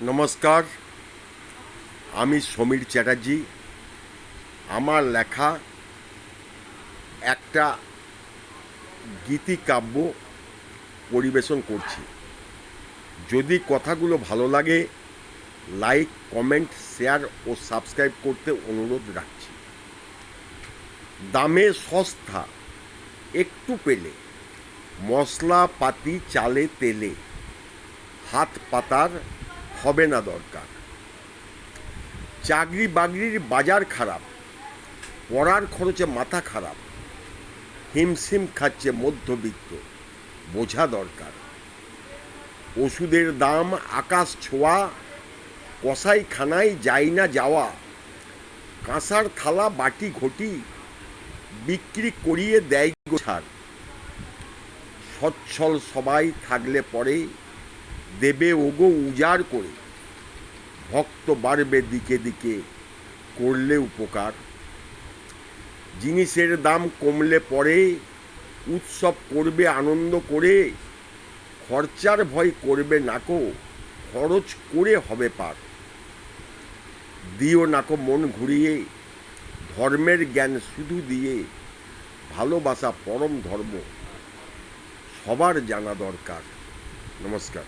নমস্কার, আমি সমীর চ্যাটার্জি। আমার লেখা একটা গীতিকাব্য পরিবেশন করছি। যদি কথাগুলো ভালো লাগে, লাইক, কমেন্ট, শেয়ার ও সাবস্ক্রাইব করতে অনুরোধ রাখছি। দামে সস্তা একটু পেলে, মশলাপাতি চালে তেলে, হাত পাতার হবে না দরকার। চাকরি বাকরির বাজার খারাপ, পড়ার খরচে মাথা খারাপ, হিমশিম খাচ্ছে মধ্যবিত্ত, বোঝা দরকার। ওষুধের দাম আকাশ ছোঁয়া, কসাইখানায় যায় না যাওয়া, কাঁসার থালা বাটি ঘটি বিক্রি করিয়ে দেয় গো ছাড়। সচ্ছল সবাই থাকলে পরে দেবে ওগো উজাড় করে, ভক্ত বাড়বে দিকে দিকে করলে উপকার। জিনিসের দাম কমলে পরে উৎসব করবে আনন্দ করে, খরচার ভয় করবে নাকো, খরচ করে হবে পার। দিও নাকো মন ঘুরিয়ে, ধর্মের জ্ঞান শুধু দিয়ে, ভালোবাসা পরম ধর্ম সবার জানা দরকার। নমস্কার।